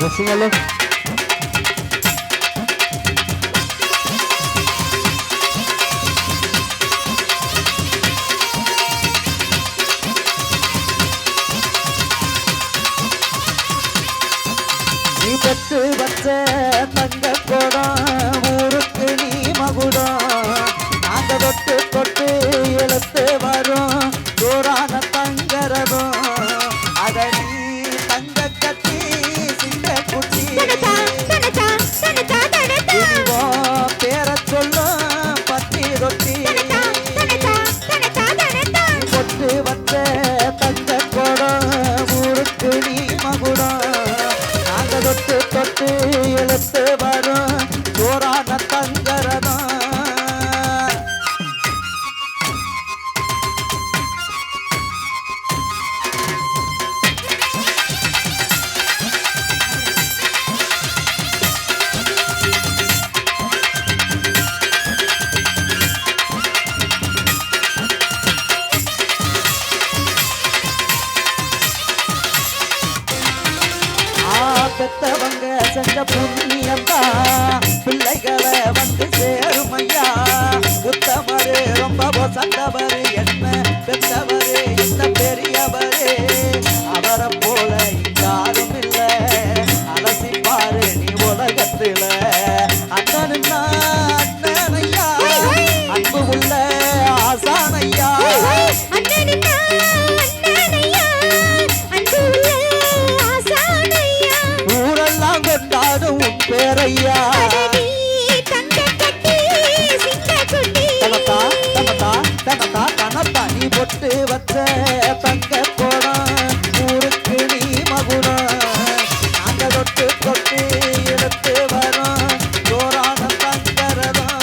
ரசிங்களோ நீ பெற்று வச்ச தங்க கோடம் ஊருக்கு நீ மகுடம் நாங்க தொட்டு தொட்டு எழுத்து வரும் சோறான தங்கரதும் அத நீ தங்க கட்டி சிங்க குட்டி பேர சொல்லும் பத்தி ரொட்டி பொட்டு வச்ச தங்க கோடம் ஊருக்கு நீ மகுடம் தொட்டு தொட்டு எழுத்து வரும் சோறான தங்கரதம் பெத்தவங்க செஞ்ச புண்ணியந்தா பிள்ளைகளை வந்து சேருமையா உத்தமரு ரொம்ப சந்தவரு என்ன பெத்தவரு இந்த பெரியவரு அவரை போல யாரும் இல்ல அலசி பாரு நீ உலகத்துல அண்ணனுன்னா அண்ணனையா அன்பு உள்ள ஆசானையா கொண்டாடும் பேரையா கனத்தா நீ பொட்டு வச்ச தங்க போடம் ஊருக்கு நீ மகுடம் நாங்க தொட்டு தொட்டு எடுத்து வரோம் சோறான தங்கரதம்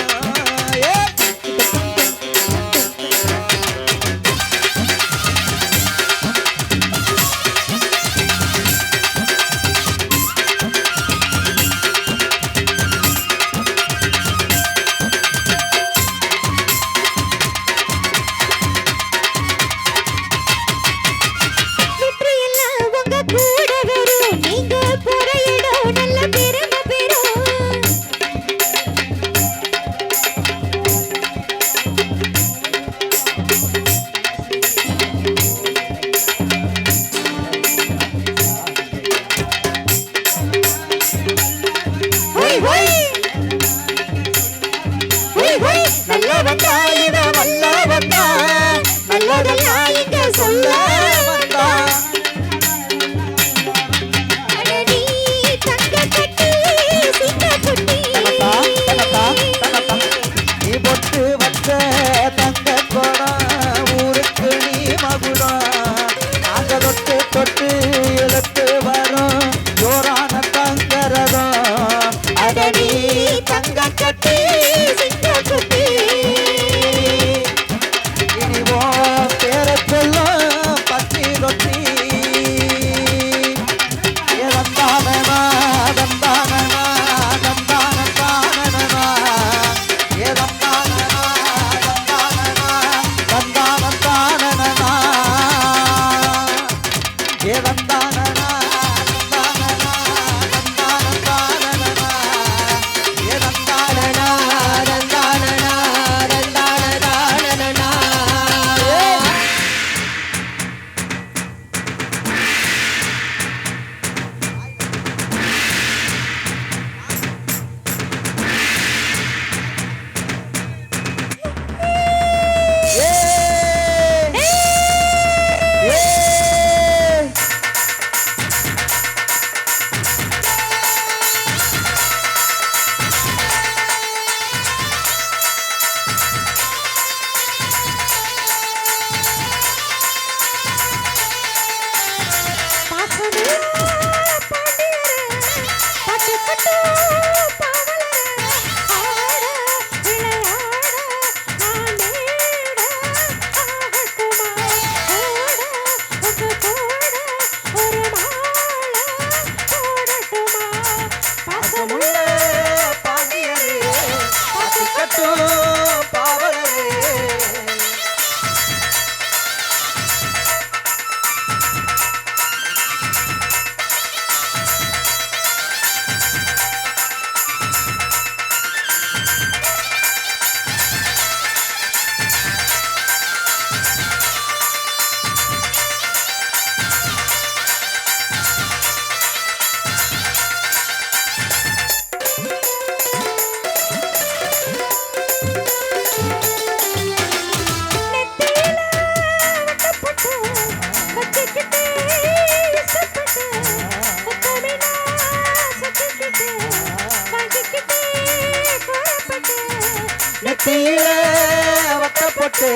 போட்டு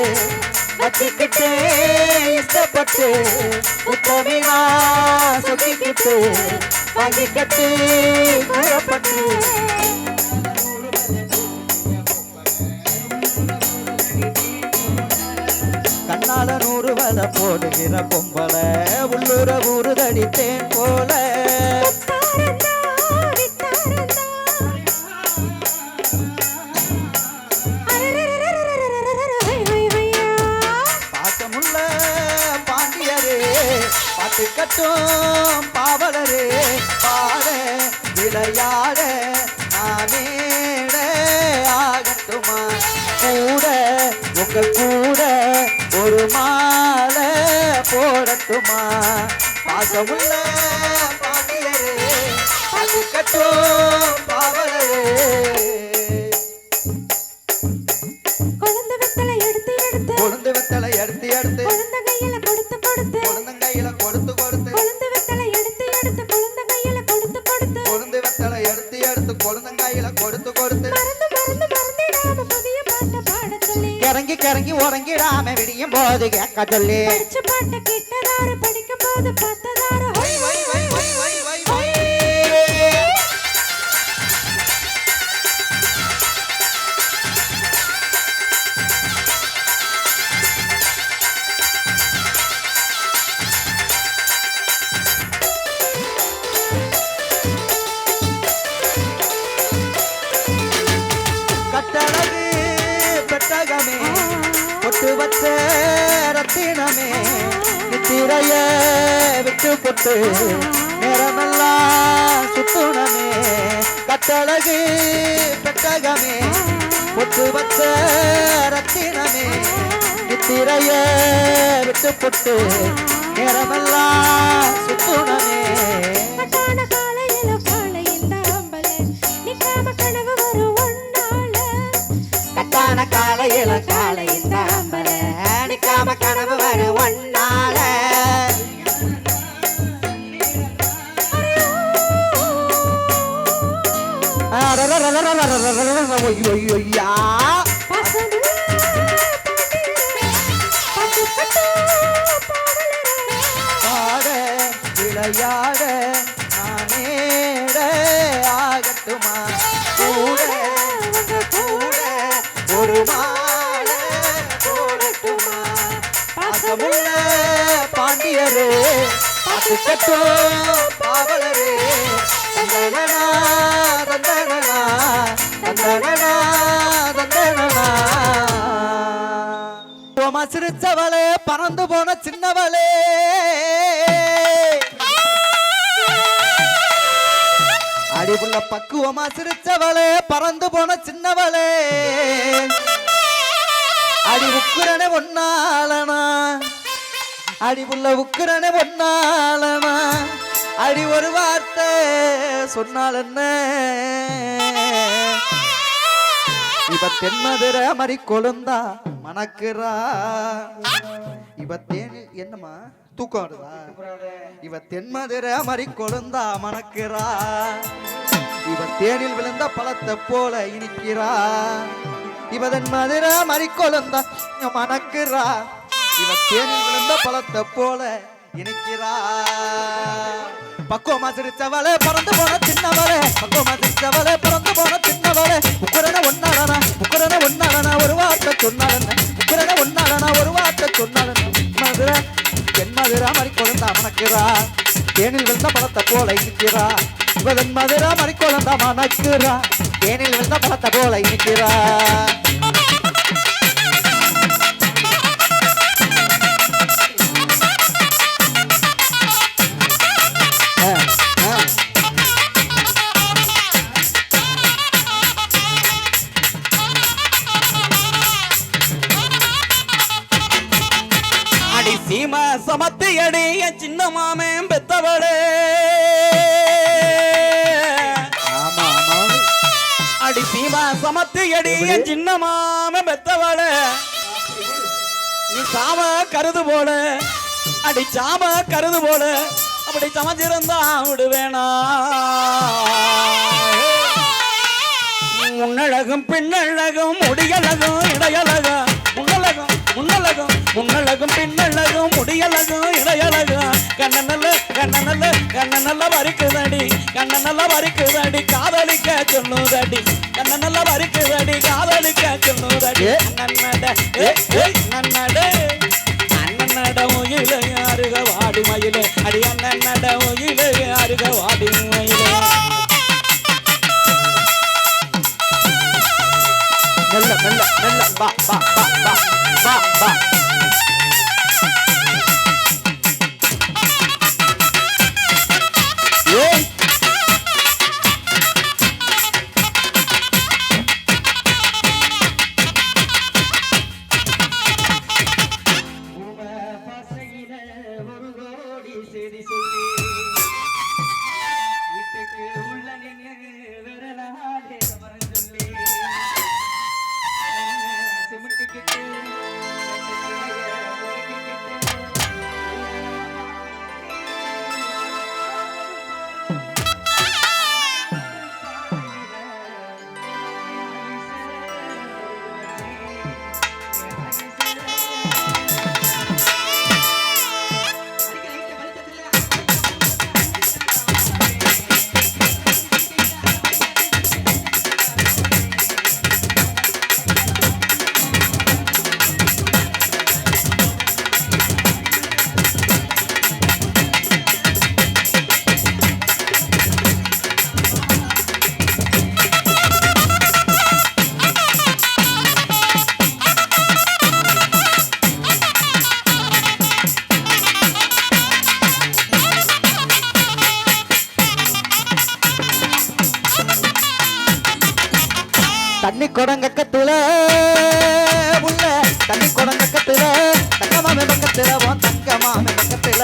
வச்சுக்கிட்டு இஷ்டப்பட்டு உத்தமினா சொக்கிக்கிட்டு வாங்கிக்கட்டு கூறப்பட்டு கண்ணால 100 வலை போடுகிற பொம்பள உள்ளூர ஊறுதடித்தேன் போல பாசமுள்ள பாண்டியரே பாட்டு கட்டும் பாவலரே பாட விளையாட நானேட ஆகட்டுமா கூட உங்க கூட ஒரு மாலை போடட்டுமா பாசமுள்ள பாண்டியரே பாட்டு கட்டும் பாவலரே கொழுந்து வெத்தலை எடுத்து எடுத்து கையில கொடுத்து கொடுத்து கையில கொடுத்து கொடுத்து கொழுந்து வெத்தலை எடுத்து எடுத்து கையில கொடுத்து கொடுத்து கொழுந்து வெத்தலை எடுத்து எடுத்து கொழுந்தங்கையில கொடுத்து கொடுத்து மறந்து மறந்து மறந்திடாம புதிய பாட்டை பாட சொல்லி கிறங்கி கிறங்கி உறங்கிடாம விடியும் போது கேட்க சொல்லி படிச்ச பாட்டை கேட்டதாரு படிக்கும் போது பார்த்ததாரு வை வை வை வை வை வை வை கட்டழகு பெட்டகமே பொட்டு வச்ச ரத்தினமே நித்திரைய விட்டு பொட்டு நேரமெல்லாம் சுத்துனமே கட்டழகு பெட்டகமே பொட்டு வச்ச ரத்தினமே நித்திரைய விட்டு பொட்டு நேரமெல்லாம் சுத்துனமே கட்டான காலையில காலை இந்த அம்பலே நிக்காம கனவு வரும் ஒன்னால கட்டான காலையில காலை இந்த அம்பல நிக்காம கனவு வரும் ஒன்னால பாட விளையாட நானேட ஆகட்டுமா கூட கூட ஒரு மாலை போடட்டுமா பாசமுள்ள பாண்டியரே பாட்டு கட்டும் பாவலரே தந்தனனா தந்தனனா தந்தனனா தந்தனனா ஓமா சிரிச்சவளே பறந்து போன சின்னவளே அடிபுள்ள பக்குவமா சிரிச்சவளே பறந்து போன சின்னவளே அடி உக்குரனே ஒன்னாலனா அடிபுள்ள உக்குரனே ஒன்னாலனா அடி ஒரு வார்த்தை சொன்னால் என்ன இவ தென்மதுரை மறி கொழுந்தா மணக்குறா இவ தேனி என்னமா தூக்கம் வருதா இவ தென்மதுரை மறி கொழுந்தா மணக்குறா இவ தேனில் விழுந்த பழத்தை போல இனிக்கிறா இவ தென்மதுரை மறி கொழுந்தா மணக்குறா இவ தேனில் விழுந்த பழத்தை போல இனிக்கிறா பக்குவமா சிரிச்சவளே பறந்து போன சின்னவளே பக்குவமா சிரிச்சவளே பறந்து போன சின்னவளே உக்குரன ஒன்னாலனா ஒரு வார்த்தை சொன்னாலன உக்குரன ஒன்னாலனா ஒரு வார்த்தை சொன்னாலன மதுரை என் மதுரை மறி கொழுந்தா மணக்குறா தேனில் விழுந்த பழத்தை போல இனிக்கிறா இவன் மதுரை மறி கொழுந்தா மணக்குறா தேனில் விழுந்த பழத்தை போல இனிக்கிறா அடி சீமா சமத்து அடி என் சின்ன மாமன் பெத்தவளே அடி சீமா சமத்து அடி என் சின்ன மாமன் பெத்தவளே நீ சாம கருது போல அடி சாம கருது போல அப்படி சமைச்சிருந்தா விடுவேனா முன்னழகும் பின்னழகும் முடியழகும் இடையழகும் முன்னழகும் முன்னழகும் முன்னழகும் பின்னழகும் முடியழகும் இடையழகும் கண்ண நல்ல வரிக்குதடி கண்ண நல்ல வரிக்குதடி காதலிக்க சொல்லுதடி கண்ண நல்ல வரிக்குதடி காதலிக்க சொல்லுதடி நன்னட உயில அருக வாடி மயிலே அடி அண்ணன் உயில அருக வாடி மயிலே மெல்ல மெல்ல மெல்ல பா பா பா பா பா பா ஏய் தண்ணி கொடங்கக்கத்துல உள்ள தண்ணி கொடங்கக்கத்துல தங்கமாமே பக்கத்துல உன் தங்கமாமே பக்கத்துல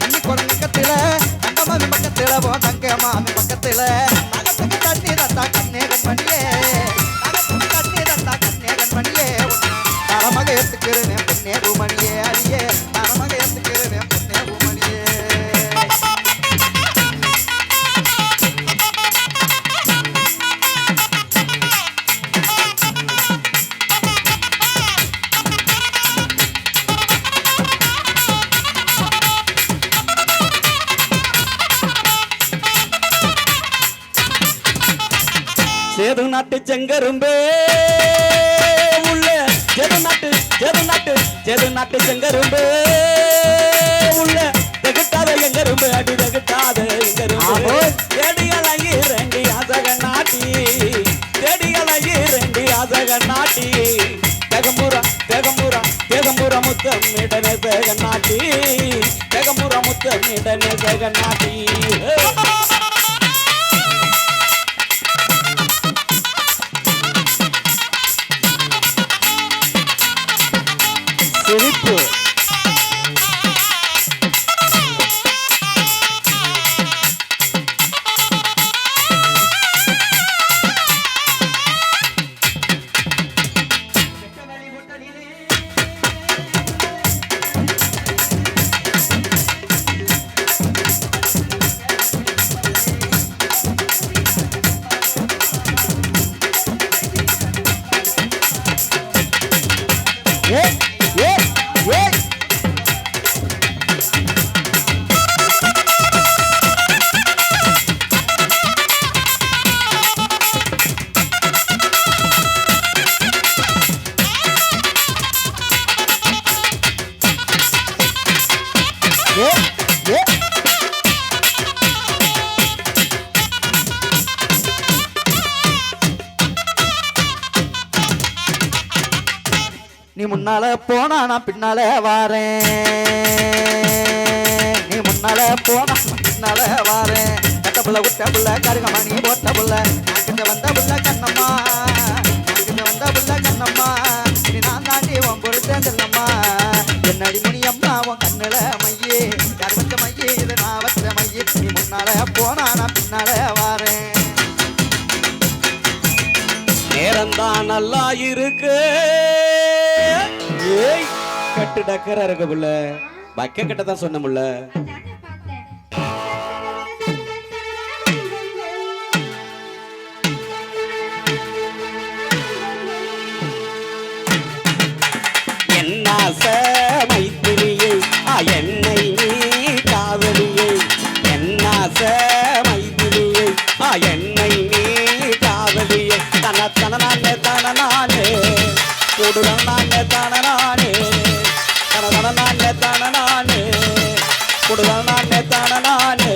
தண்ணி கொடங்கக்கத்துல தங்கமாமே பக்கத்துல உன் தங்கமாமே பக்கத்துல நகத்துக்கு தண்ணி தத்தா கண்ணே கண்மணியே நகத்துக்கு தண்ணி தத்தா கண்ணே கண்மணியே தரமாக ஏத்துக்கிறேன் பொன்னே பூமணியே அடியே தரமாக ஏத்துக்கிறேன் பொன்னே பூமணியே சேது நாட்டு செங்கரும்பே உள்ள சேது நாட்டு செங்கரும்பே உள்ள தகுட்டாத எங்கரும்பு அடி தகுட்டாத எங்கரும்பு தேடியலகி ரெண்டி அசக நாட்டி தேடியலகி ரெண்டி அசக நாட்டி தேகம்பூரா முத்தம் இடனே சேக நாட்டி தேகம்பூரா முத்தம் இடனே சேக நாட்டி சிரிப்பு நீ முன்னால போனா நான் பின்னால வாரேன் நீ முன்னால போனா நான் பின்னால வாரேன் கட்ட புள்ள குட்ட புள்ள கருகமணி போட்ட புள்ள நாக்கிட்ட வந்த புள்ள கண்ணம்மா நாக்கிட்ட வந்த புள்ள கண்ணம்மா நீ நான் தாண்டி உன் பொறுத்தேன் செல்லம்மா என்னடி முனியம்மா உன் கண்ணுல மையே யார் வச்ச மையே இது நான் வச்ச மையே நீ முன்னால போனா நான் பின்னால வாரேன் நேரம்தான் நல்லா இருக்கு ஏய் கட்டு டக்கரா இருக்கு புள்ள பக்க கட்ட தான் சொன்ன முள்ள அதானே பார்த்தேன். என்ன என்னாச மைத்திரியை என்னை நீ காதலியை என்னாச மைத்திரியை என்னை நீ காதலியை தனத்தனானே தனநானே கொடுதனானே தனநானே தனதனானே தனநானே கொடுதனானே தனநானே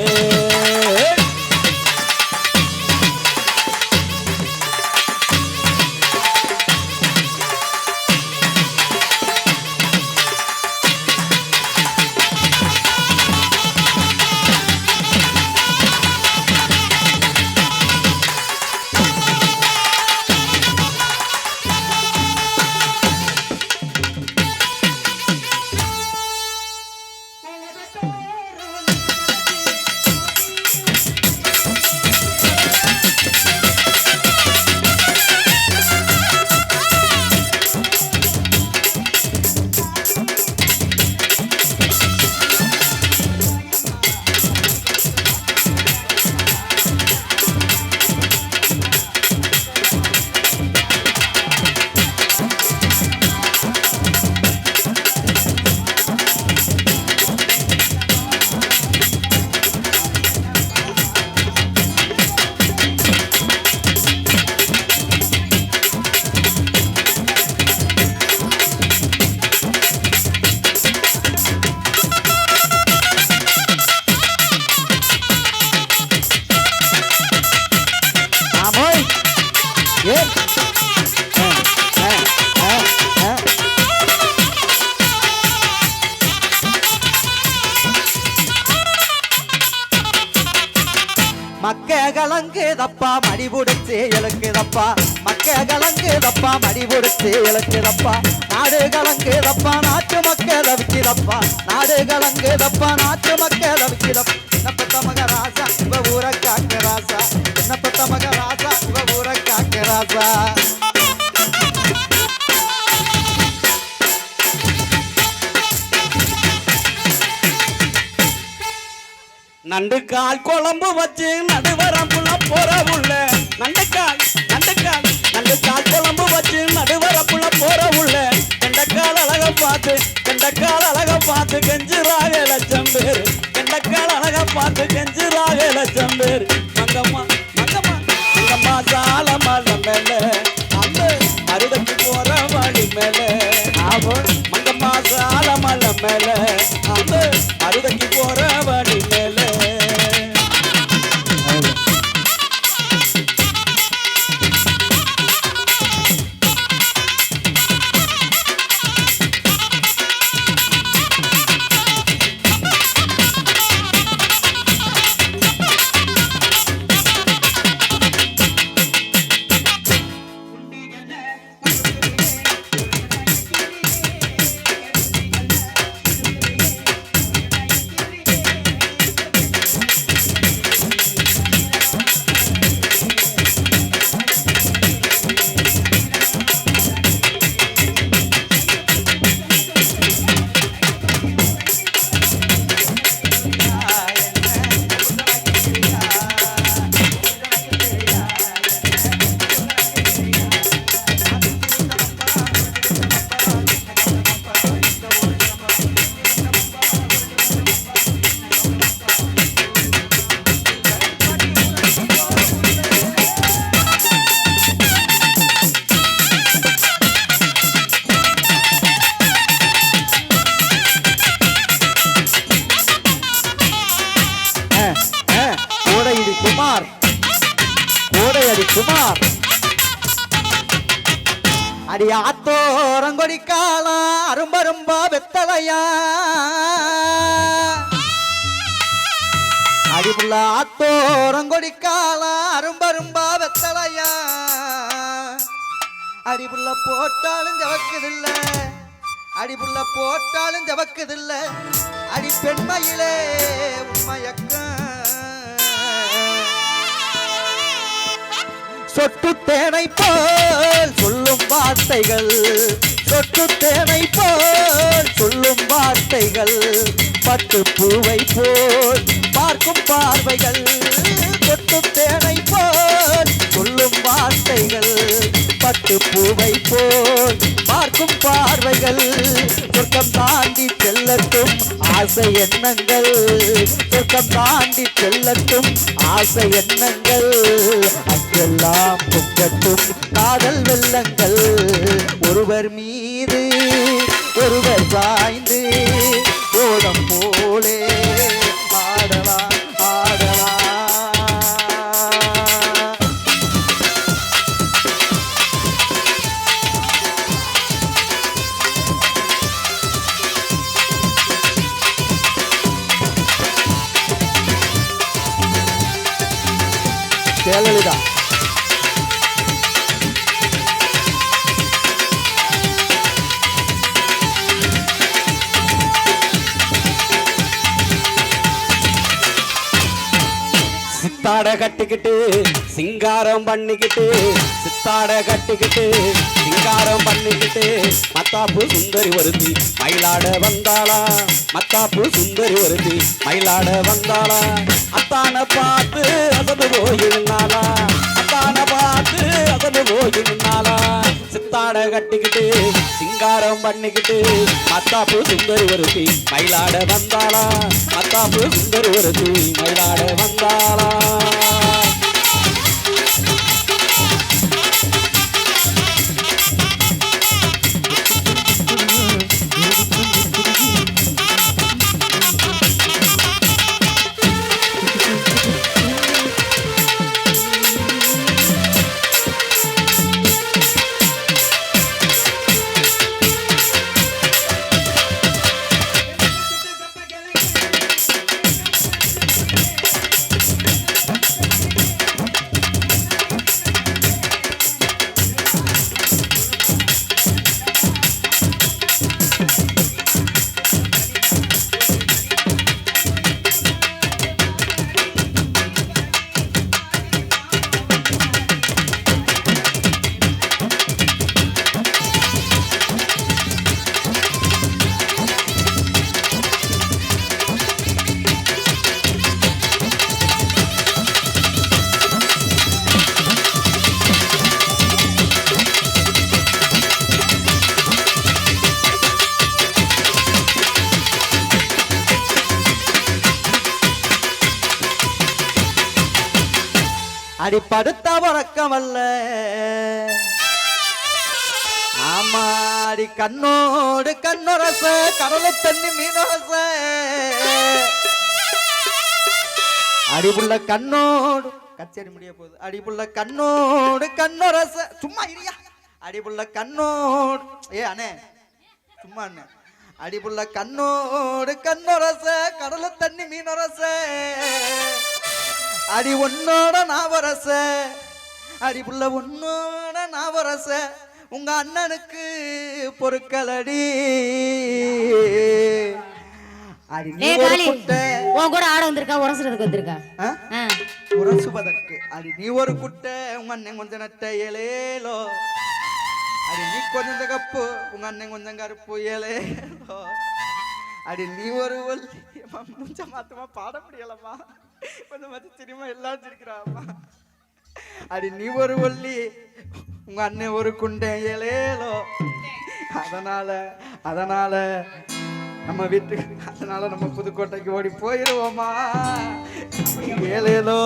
மக்க கலங்குதப்பா மடி புடிச்சு இழக்குதப்பா மக்க கலங்குதப்பா மடி புடிச்சு இழக்குதப்பா நாடு கலங்குதப்பா நாட்டு மக்க தவிக்குதப்பா நாடு கலங்குதப்பா நாட்டு மக்க தவிக்குதப்பா என்னப்பட்ட மக ராசா இவ ஊர காக்க ராசா என்னப்பட்ட மக ராசா இவ ஊர காக்க ராசா நண்டுக்கால் குழம்பு வச்சு நடுவரப்புல போற உள்ள நண்டுக்கால் குழம்பு வச்சு நடுவரப்புல போற உள்ள கெண்டக்கால் அழக பார்த்து கெஞ்சுறாக லட்சம் பேர் கெண்டக்கால் அழக பார்த்து கெஞ்சுறாக லட்சம் பேர் மங்கம்மா சால மலை மேல அந்த அருடக்கு போற வழி மேல மங்கம்மா சால மலை மேல அந்த அருடக்கு போற வழி மேல குமார் அடி ஆத்தோரங்கொடி காலா அரும்பரும்பா வெத்தலையா அடிபுள்ள ஆத்தோரங்கொடி காலா அரும்பரும்பா வெத்தலையா அடிபுள்ள போட்டாலும் ஜவக்குதில்ல அடிபுள்ள போட்டாலும் ஜவக்குதில்ல அடி பெண்மையிலே உண்மையக்கம் சொட்டு தேனை போல் சொல்லும் வார்த்தைகள் சொட்டு தேனை போல் சொல்லும் வார்த்தைகள் பட்டு பூவை போல் பார்க்கும் பார்வைகள் சொட்டு தேனை போல் சொல்லும் வார்த்தைகள் பட்டு பூவை போல் பார்க்கும் பார்வைகள் சொர்க்கம் தாண்டி செல்லட்டும் ஆசை எண்ணங்கள் சொர்க்கம் தாண்டி செல்லட்டும் ஆசை எண்ணங்கள் அங்கெல்லாம் பொங்கட்டும் காதல் வெள்ளங்கள் ஒருவர் மீது ஒருவர் சாய்ந்து ஓடம் போலே ஆடலாம் ஆடலாம். ஜெயலலிதா சித்தாட கட்டிக்கிட்டு சிங்காரம் பண்ணிக்கிட்டு சித்தாட கட்டிக்கிட்டு சிங்காரம் பண்ணிக்கிட்டு மத்தாப்பு சுந்தரி வருந்தி மயிலாட வந்தாளா மத்தாப்பு சுந்தரி வருந்தி மயிலாட வந்தாளா அத்தான பார்த்து அசது போயிருந்தாளா அத்தான பார்த்து அசது போயிருந்தாளா சித்தாட கட்டிக்கிட்டு சிங்காரம் பண்ணிக்கிட்டு மத்தாப்பு சுந்தரி வருந்தி மயிலாட வந்தாளா மத்தாப்பு சுந்தரி வருந்தி மயிலாட வந்தாளா. அடி படுத்த உறக்கமல்ல ஆமா அடி கண்ணோடு கண்ணொரச கடல தண்ணி மீனொரச அடிபுள்ள கண்ணோடு கச்சேரி முடிய போகுது அடிபுள்ள கண்ணோடு கண்ணொரச சும்மா இரியா அடிபுள்ள கண்ணோடு ஏ அண்ணே சும்மா அண்ணே அடிபுள்ள கண்ணோடு கண்ணொரச கடல தண்ணி மீனொரச அடி உன்னோட நாவரச அடிபுள்ள உன்னோட நாவரச உங்க அண்ணனுக்கு பொறுக்கலடி அடி நீ ஒரு குட்டை உன் கூட ஆட வந்திருக்கா உரசுறதுக்கு வந்திருக்கா உரசுவதற்கு அடி நீ ஒரு குட்டை உங்க அண்ணன் கொஞ்சம் நட்ட ஏலேலோ அடி நீ கொஞ்சம் கப்பு உங்க அண்ணன் கொஞ்சம் கருப்பு ஏலேலோ அடி நீ ஒரு முஞ்ச மாத்தமா பாட முடியலம்மா கொஞ்சம் மத்த சினிமா எல்லாம் சிரிக்கிறாம்மா அடி நீ ஒரு ஒல்லி உங்க அண்ணன் ஒரு குண்டை ஏலேலோ அதனால நம்ம வீட்டுக்கு அதனால நம்ம புதுக்கோட்டைக்கு ஓடி போயிருவோமா ஏலேலோ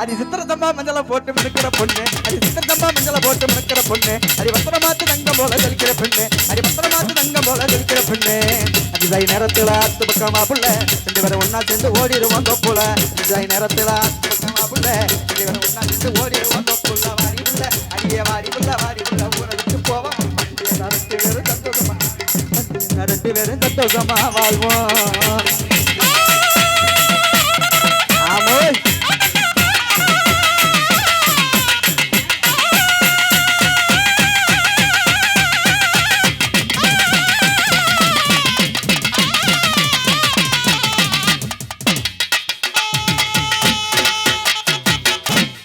அடி சித்திரத்தம்மா மஞ்சளை போட்டு மினுக்கிற பொண்ணு அடி சித்திரத்தம்மா மஞ்சளை போட்டு மினுக்கிற பொண்ணு அடி வஸ்திரமாத்து தங்கம் போல ஜலிக்கிற பெண்ணு அடி வஸ்திரமாத்து தங்கம் போல ஜலிக்கிற பெண்ணு அடிதாய் நேரத்துல அத்து பக்கமா புள்ள ரெண்டு பேரும் ஒன்னா சேர்ந்து ஓடிடுவோம் தொப்புல அடிதாய் நேரத்துல அத்து பக்கமா புள்ள ரெண்டு பேரும் ஒன்னா சேர்ந்து ஓடிடுவோம் தொப்புல வாரி புள்ள அடியே வாரி புள்ள ஊரை விட்டு போவோம் ரெண்டு பேரும் சந்தோஷமா வாழ்வோம். ஆமோய்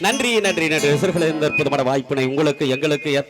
நன்றி நன்றி நன்றி. சிறுகளை இந்த அற்புதமான வாய்ப்பினை உங்களுக்கு எங்களுக்கு